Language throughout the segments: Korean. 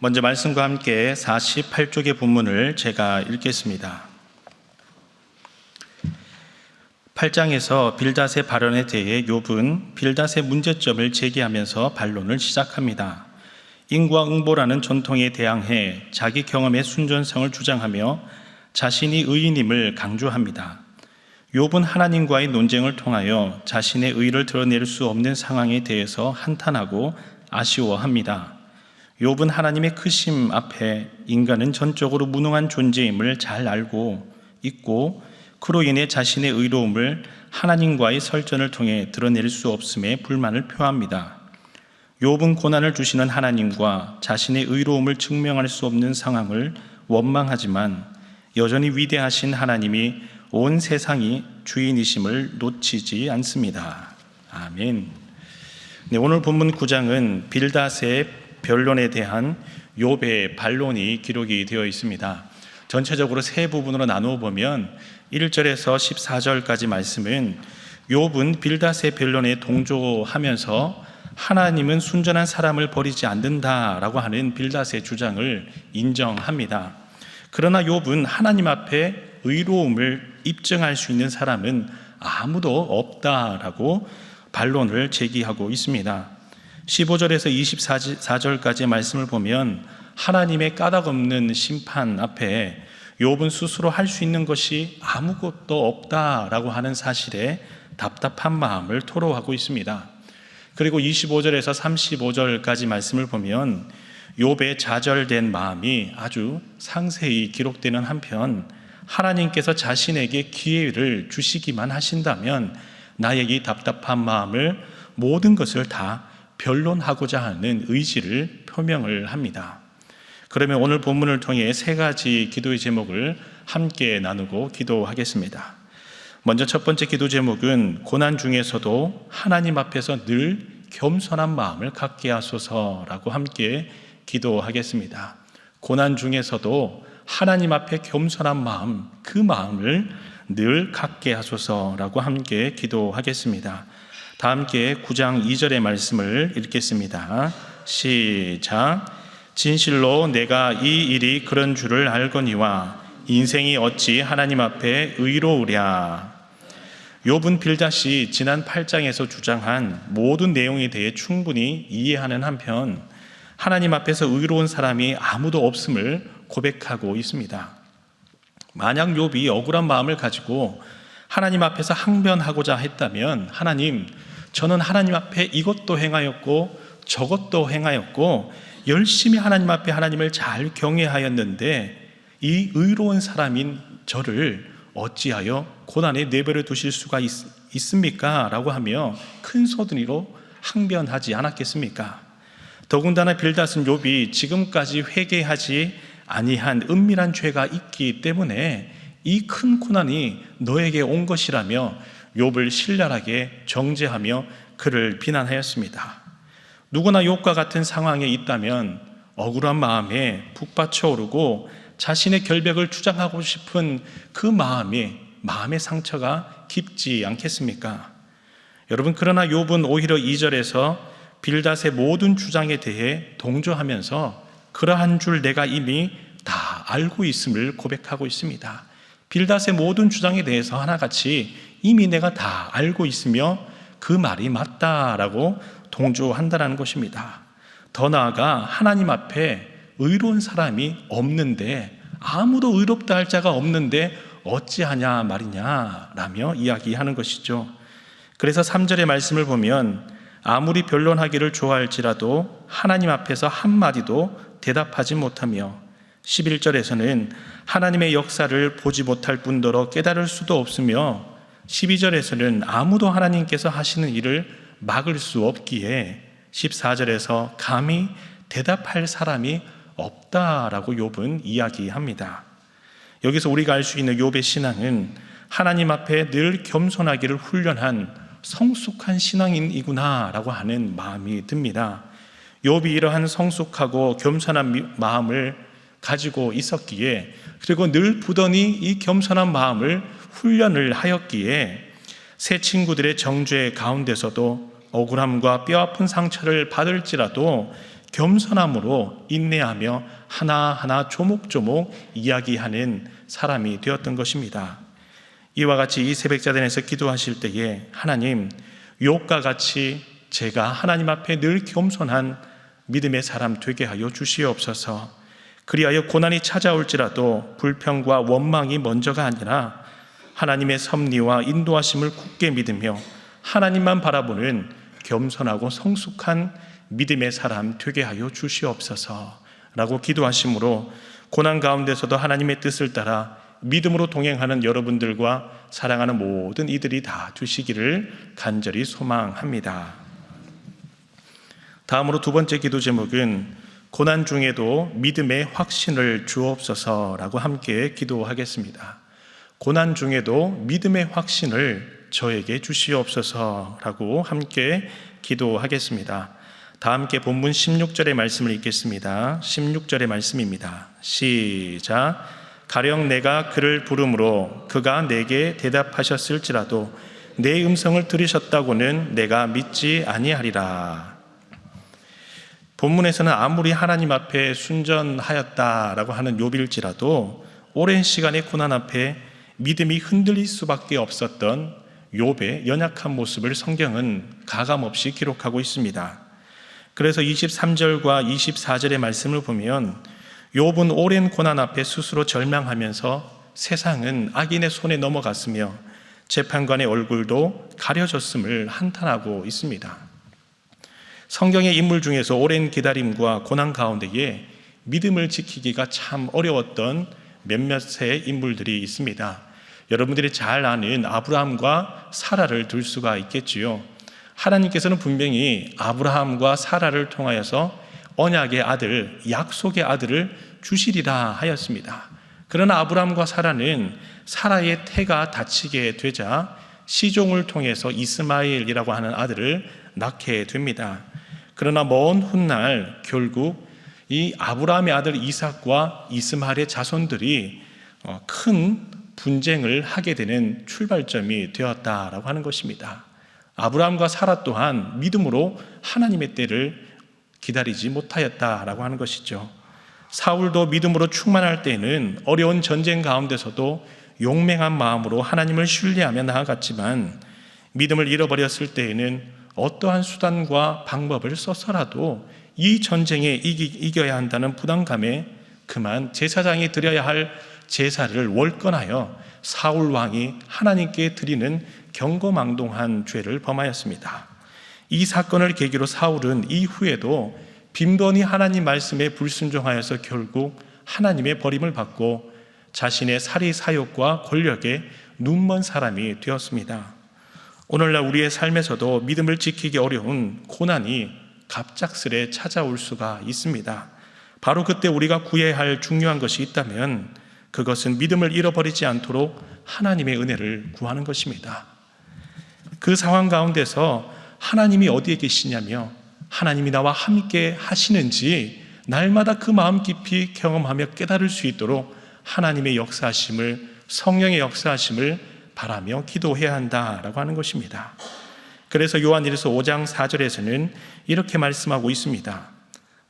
먼저 말씀과 함께 48쪽의 본문을 제가 읽겠습니다. 8장에서 빌닷의 발언에 대해 욥은 빌닷의 문제점을 제기하면서 반론을 시작합니다. 인과응보라는 전통에 대항해 자기 경험의 순전성을 주장하며 자신이 의인임을 강조합니다. 욥은 하나님과의 논쟁을 통하여 자신의 의를 드러낼 수 없는 상황에 대해서 한탄하고 아쉬워합니다. 욥은 하나님의 크심 앞에 인간은 전적으로 무능한 존재임을 잘 알고 있고 그로 인해 자신의 의로움을 하나님과의 설전을 통해 드러낼 수 없음에 불만을 표합니다. 욥은 고난을 주시는 하나님과 자신의 의로움을 증명할 수 없는 상황을 원망하지만 여전히 위대하신 하나님이 온 세상이 주인이심을 놓치지 않습니다. 아멘. 오늘 본문 9장은 빌닷의 변론에 대한 욥의 반론이 기록이 되어 있습니다. 전체적으로 세 부분으로 나누어 보면 1절에서 14절까지 말씀은 욥은 빌닷의 변론에 동조하면서 하나님은 순전한 사람을 버리지 않는다라고 하는 빌닷의 주장을 인정합니다. 그러나 욥은 하나님 앞에 의로움을 입증할 수 있는 사람은 아무도 없다라고 반론을 제기하고 있습니다. 15절에서 24절까지의 말씀을 보면 하나님의 까닭없는 심판 앞에 욥은 스스로 할 수 있는 것이 아무것도 없다라고 하는 사실에 답답한 마음을 토로하고 있습니다. 그리고 25절에서 35절까지 말씀을 보면 욥의 좌절된 마음이 아주 상세히 기록되는 한편 하나님께서 자신에게 기회를 주시기만 하신다면 나의 이 답답한 마음을 모든 것을 다 변론하고자 하는 의지를 표명을 합니다. 그러면 오늘 본문을 통해 세 가지 기도의 제목을 함께 나누고 기도하겠습니다. 먼저 첫 번째 기도 제목은 고난 중에서도 하나님 앞에서 늘 겸손한 마음을 갖게 하소서라고 함께 기도하겠습니다. 고난 중에서도 하나님 앞에 겸손한 마음, 그 마음을 늘 갖게 하소서라고 함께 기도하겠습니다. 다 함께 9장 2절의 말씀을 읽겠습니다. 시작. 진실로 내가 이 일이 그런 줄을 알거니와 인생이 어찌 하나님 앞에 의로우랴. 욥은 빌닷이 지난 8장에서 주장한 모든 내용에 대해 충분히 이해하는 한편 하나님 앞에서 의로운 사람이 아무도 없음을 고백하고 있습니다. 만약 욥이 억울한 마음을 가지고 하나님 앞에서 항변하고자 했다면 하나님, 저는 하나님 앞에 이것도 행하였고 저것도 행하였고 열심히 하나님 앞에 하나님을 잘 경외하였는데 이 의로운 사람인 저를 어찌하여 고난에 내버려 두실 수가 있습니까? 라고 하며 큰 소리로 항변하지 않았겠습니까? 더군다나 빌닷은 욥이 지금까지 회개하지 아니한 은밀한 죄가 있기 때문에 이 큰 고난이 너에게 온 것이라며 욥을 신랄하게 정죄하며 그를 비난하였습니다. 누구나 욥과 같은 상황에 있다면 억울한 마음에 북받쳐 오르고 자신의 결백을 주장하고 싶은 그 마음의 상처가 깊지 않겠습니까? 여러분, 그러나 욥은 오히려 2절에서 빌닷의 모든 주장에 대해 동조하면서 그러한 줄 내가 이미 다 알고 있음을 고백하고 있습니다. 빌닷의 모든 주장에 대해서 하나같이 이미 내가 다 알고 있으며 그 말이 맞다라고 동조한다는 것입니다. 더 나아가 하나님 앞에 의로운 사람이 없는데, 아무도 의롭다 할 자가 없는데 어찌하냐 말이냐 라며 이야기하는 것이죠. 그래서 3절의 말씀을 보면 아무리 변론하기를 좋아할지라도 하나님 앞에서 한마디도 대답하지 못하며 11절에서는 하나님의 역사를 보지 못할 뿐더러 깨달을 수도 없으며 12절에서는 아무도 하나님께서 하시는 일을 막을 수 없기에 14절에서 감히 대답할 사람이 없다라고 욥은 이야기합니다. 여기서 우리가 알 수 있는 욥의 신앙은 하나님 앞에 늘 겸손하기를 훈련한 성숙한 신앙인이구나라고 하는 마음이 듭니다. 욥이 이러한 성숙하고 겸손한 마음을 가지고 있었기에, 그리고 늘 부단히 이 겸손한 마음을 훈련을 하였기에 새 친구들의 정죄 가운데서도 억울함과 뼈아픈 상처를 받을지라도 겸손함으로 인내하며 하나하나 조목조목 이야기하는 사람이 되었던 것입니다. 이와 같이 이 새벽자단에서 기도하실 때에 하나님, 욥과 같이 제가 하나님 앞에 늘 겸손한 믿음의 사람 되게 하여 주시옵소서. 그리하여 고난이 찾아올지라도 불평과 원망이 먼저가 아니라 하나님의 섭리와 인도하심을 굳게 믿으며 하나님만 바라보는 겸손하고 성숙한 믿음의 사람 되게 하여 주시옵소서 라고 기도하심으로 고난 가운데서도 하나님의 뜻을 따라 믿음으로 동행하는 여러분들과 사랑하는 모든 이들이 다 되시기를 간절히 소망합니다. 다음으로 두 번째 기도 제목은 고난 중에도 믿음의 확신을 주옵소서라고 함께 기도하겠습니다. 고난 중에도 믿음의 확신을 저에게 주시옵소서라고 함께 기도하겠습니다. 다 함께 본문 16절의 말씀을 읽겠습니다. 16절의 말씀입니다. 시작. 가령 내가 그를 부름으로 그가 내게 대답하셨을지라도 내 음성을 들으셨다고는 내가 믿지 아니하리라. 본문에서는 아무리 하나님 앞에 순전하였다라고 하는 욥일지라도 오랜 시간의 고난 앞에 믿음이 흔들릴 수밖에 없었던 욥의 연약한 모습을 성경은 가감없이 기록하고 있습니다. 그래서 23절과 24절의 말씀을 보면 욥은 오랜 고난 앞에 스스로 절망하면서 세상은 악인의 손에 넘어갔으며 재판관의 얼굴도 가려졌음을 한탄하고 있습니다. 성경의 인물 중에서 오랜 기다림과 고난 가운데에 믿음을 지키기가 참 어려웠던 몇몇의 인물들이 있습니다. 여러분들이 잘 아는 아브라함과 사라를 들 수가 있겠지요. 하나님께서는 분명히 아브라함과 사라를 통하여서 언약의 아들, 약속의 아들을 주시리라 하였습니다. 그러나 아브라함과 사라는 사라의 태가 다치게 되자 시종을 통해서 이스마엘이라고 하는 아들을 낳게 됩니다. 그러나 먼 훗날 결국 이 아브라함의 아들 이삭과 이스마엘의 자손들이 큰 분쟁을 하게 되는 출발점이 되었다라고 하는 것입니다. 아브라함과 사라 또한 믿음으로 하나님의 때를 기다리지 못하였다라고 하는 것이죠. 사울도 믿음으로 충만할 때에는 어려운 전쟁 가운데서도 용맹한 마음으로 하나님을 신뢰하며 나아갔지만 믿음을 잃어버렸을 때에는 어떠한 수단과 방법을 써서라도 이 전쟁에 이겨야 한다는 부담감에 그만 제사장이 드려야 할 제사를 월권하여 사울 왕이 하나님께 드리는 경거망동한 죄를 범하였습니다. 이 사건을 계기로 사울은 이후에도 빈번히 하나님 말씀에 불순종하여서 결국 하나님의 버림을 받고 자신의 사리 사욕과 권력에 눈먼 사람이 되었습니다. 오늘날 우리의 삶에서도 믿음을 지키기 어려운 고난이 갑작스레 찾아올 수가 있습니다. 바로 그때 우리가 구해야 할 중요한 것이 있다면 그것은 믿음을 잃어버리지 않도록 하나님의 은혜를 구하는 것입니다. 그 상황 가운데서 하나님이 어디에 계시냐며 하나님이 나와 함께 하시는지 날마다 그 마음 깊이 경험하며 깨달을 수 있도록 하나님의 역사하심을, 성령의 역사하심을 바라며 기도해야 한다라고 하는 것입니다. 그래서 요한일서 5장 4절에서는 이렇게 말씀하고 있습니다.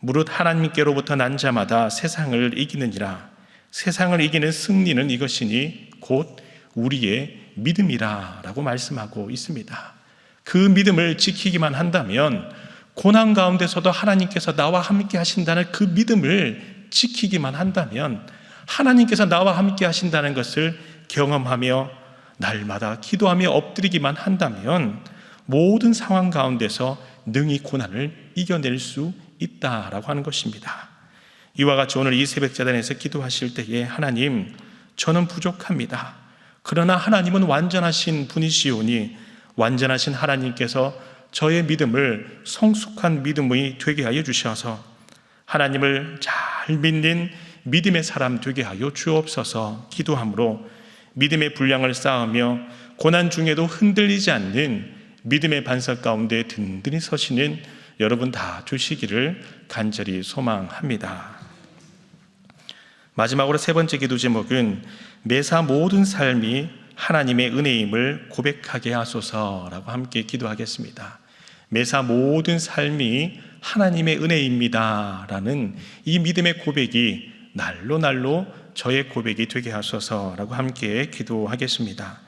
무릇 하나님께로부터 난 자마다 세상을 이기느니라. 세상을 이기는 승리는 이것이니 곧 우리의 믿음이라 라고 말씀하고 있습니다. 그 믿음을 지키기만 한다면 고난 가운데서도 하나님께서 나와 함께 하신다는 그 믿음을 지키기만 한다면 하나님께서 나와 함께 하신다는 것을 경험하며 날마다 기도하며 엎드리기만 한다면 모든 상황 가운데서 능히 고난을 이겨낼 수 있다라고 하는 것입니다. 이와 같이 오늘 이 새벽자단에서 기도하실 때에 하나님, 저는 부족합니다. 그러나 하나님은 완전하신 분이시오니 완전하신 하나님께서 저의 믿음을 성숙한 믿음이 되게 하여 주셔서 하나님을 잘 믿는 믿음의 사람 되게 하여 주옵소서 기도함으로 믿음의 분량을 쌓으며 고난 중에도 흔들리지 않는 믿음의 반석 가운데 든든히 서시는 여러분 다 되시기를 간절히 소망합니다. 마지막으로 세 번째 기도 제목은 매사 모든 삶이 하나님의 은혜임을 고백하게 하소서라고 함께 기도하겠습니다. 매사 모든 삶이 하나님의 은혜입니다 라는 이 믿음의 고백이 날로 날로 저의 고백이 되게 하소서라고 함께 기도하겠습니다.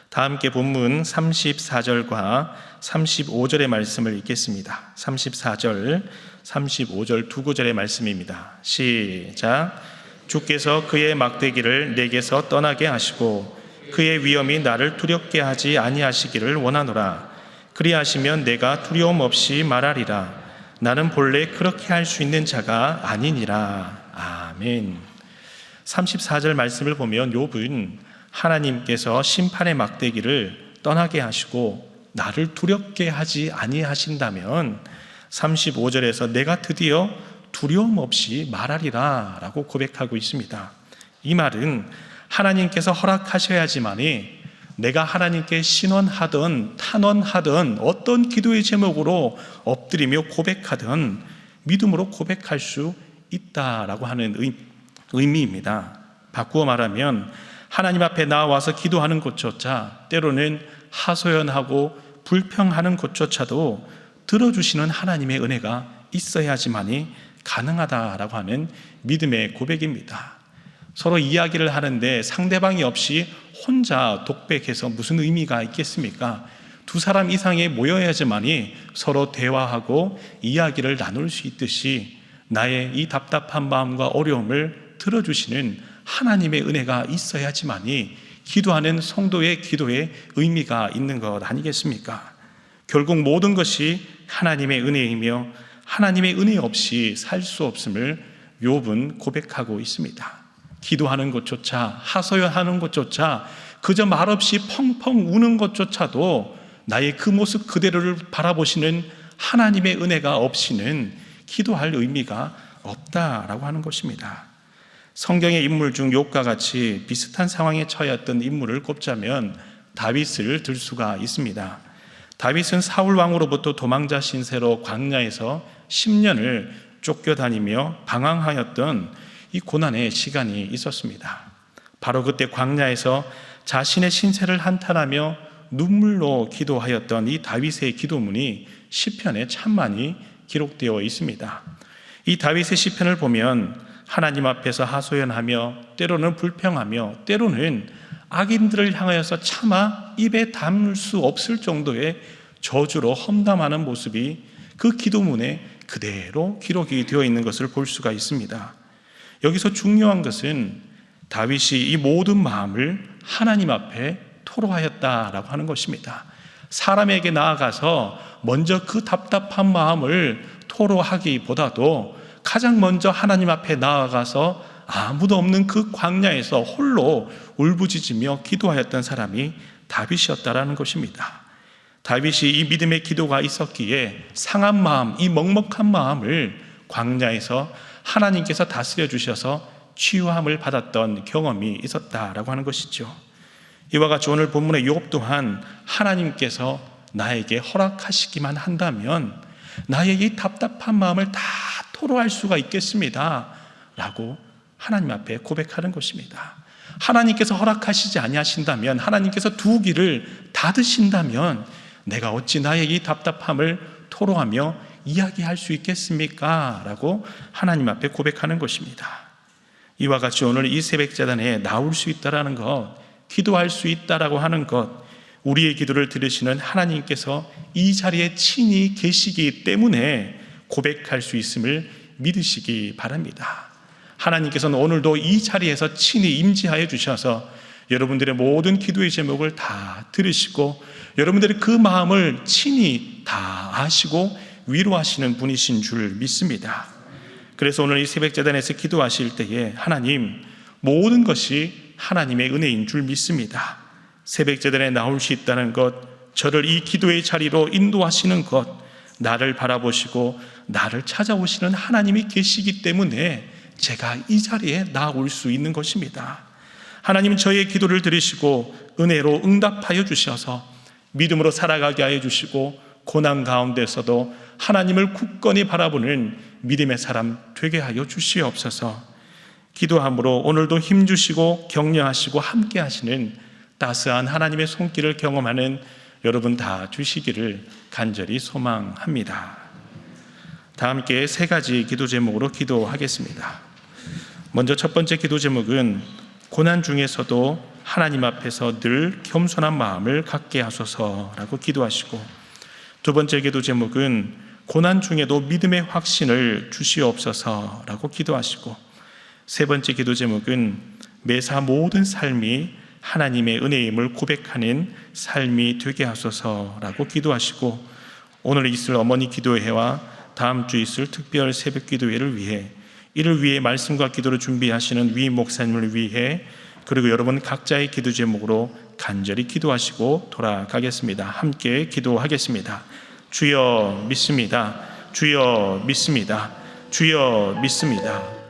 다 함께 본문 34절과 35절의 말씀을 읽겠습니다. 34절, 35절 두 구절의 말씀입니다. 시작. 주께서 그의 막대기를 내게서 떠나게 하시고 그의 위엄이 나를 두렵게 하지 아니하시기를 원하노라. 그리하시면 내가 두려움 없이 말하리라. 나는 본래 그렇게 할 수 있는 자가 아니니라. 아멘. 34절 말씀을 보면 욥은 하나님께서 심판의 막대기를 떠나게 하시고 나를 두렵게 하지 아니하신다면 35절에서 내가 드디어 두려움 없이 말하리라 라고 고백하고 있습니다. 이 말은 하나님께서 허락하셔야지만이 내가 하나님께 신원하든 탄원하든 어떤 기도의 제목으로 엎드리며 고백하든 믿음으로 고백할 수 있다라고 하는 의미입니다. 바꾸어 말하면 하나님 앞에 나와서 기도하는 것조차, 때로는 하소연하고 불평하는 것조차도 들어주시는 하나님의 은혜가 있어야지만이 가능하다라고 하는 믿음의 고백입니다. 서로 이야기를 하는데 상대방이 없이 혼자 독백해서 무슨 의미가 있겠습니까? 두 사람 이상이 모여야지만이 서로 대화하고 이야기를 나눌 수 있듯이 나의 이 답답한 마음과 어려움을 들어주시는 하나님의 은혜가 있어야지만이 기도하는 성도의 기도에 의미가 있는 것 아니겠습니까? 결국 모든 것이 하나님의 은혜이며 하나님의 은혜 없이 살 수 없음을 욥은 고백하고 있습니다. 기도하는 것조차, 하소연하는 것조차, 그저 말없이 펑펑 우는 것조차도 나의 그 모습 그대로를 바라보시는 하나님의 은혜가 없이는 기도할 의미가 없다라고 하는 것입니다. 성경의 인물 중 욥과 같이 비슷한 상황에 처했던 인물을 꼽자면 다윗을 들 수가 있습니다. 다윗은 사울 왕으로부터 도망자 신세로 광야에서 10년을 쫓겨다니며 방황하였던 이 고난의 시간이 있었습니다. 바로 그때 광야에서 자신의 신세를 한탄하며 눈물로 기도하였던 이 다윗의 기도문이 시편에 참 많이 기록되어 있습니다. 이 다윗의 시편을 보면 하나님 앞에서 하소연하며 때로는 불평하며 때로는 악인들을 향하여서 차마 입에 담을 수 없을 정도의 저주로 험담하는 모습이 그 기도문에 그대로 기록이 되어 있는 것을 볼 수가 있습니다. 여기서 중요한 것은 다윗이 이 모든 마음을 하나님 앞에 토로하였다라고 하는 것입니다. 사람에게 나아가서 먼저 그 답답한 마음을 토로하기보다도 가장 먼저 하나님 앞에 나아가서 아무도 없는 그 광야에서 홀로 울부짖으며 기도하였던 사람이 다윗이었다라는 것입니다. 다윗이 이 믿음의 기도가 있었기에 상한 마음, 이 먹먹한 마음을 광야에서 하나님께서 다스려 주셔서 치유함을 받았던 경험이 있었다라고 하는 것이죠. 이와 같이 오늘 본문의 욥 또한 하나님께서 나에게 허락하시기만 한다면 나의 이 답답한 마음을 다 토로할 수가 있겠습니다 라고 하나님 앞에 고백하는 것입니다. 하나님께서 허락하시지 아니하신다면, 하나님께서 두 귀를 닫으신다면 내가 어찌 나의 이 답답함을 토로하며 이야기할 수 있겠습니까? 라고 하나님 앞에 고백하는 것입니다. 이와 같이 오늘 이 새벽제단에 나올 수 있다라는 것, 기도할 수 있다라고 하는 것, 우리의 기도를 들으시는 하나님께서 이 자리에 친히 계시기 때문에 고백할 수 있음을 믿으시기 바랍니다. 하나님께서는 오늘도 이 자리에서 친히 임재하여 주셔서 여러분들의 모든 기도의 제목을 다 들으시고 여러분들의 그 마음을 친히 다 아시고 위로하시는 분이신 줄 믿습니다. 그래서 오늘 이 새벽제단에서 기도하실 때에 하나님, 모든 것이 하나님의 은혜인 줄 믿습니다. 새벽제단에 나올 수 있다는 것, 저를 이 기도의 자리로 인도하시는 것, 나를 바라보시고 나를 찾아오시는 하나님이 계시기 때문에 제가 이 자리에 나올 수 있는 것입니다. 하나님, 저의 기도를 들으시고 은혜로 응답하여 주셔서 믿음으로 살아가게 하여 주시고 고난 가운데서도 하나님을 굳건히 바라보는 믿음의 사람 되게 하여 주시옵소서. 기도함으로 오늘도 힘주시고 격려하시고 함께 하시는 따스한 하나님의 손길을 경험하는 여러분 다 주시기를 간절히 소망합니다. 다 함께 세 가지 기도 제목으로 기도하겠습니다. 먼저 첫 번째 기도 제목은 고난 중에서도 하나님 앞에서 늘 겸손한 마음을 갖게 하소서라고 기도하시고, 두 번째 기도 제목은 고난 중에도 믿음의 확신을 주시옵소서라고 기도하시고, 세 번째 기도 제목은 매사 모든 삶이 하나님의 은혜임을 고백하는 삶이 되게 하소서라고 기도하시고, 오늘 있을 어머니 기도회와 다음 주 있을 특별 새벽 기도회를 위해, 이를 위해 말씀과 기도를 준비하시는 위 목사님을 위해, 그리고 여러분 각자의 기도 제목으로 간절히 기도하시고 돌아가겠습니다. 함께 기도하겠습니다. 주여 믿습니다. 주여 믿습니다. 주여 믿습니다.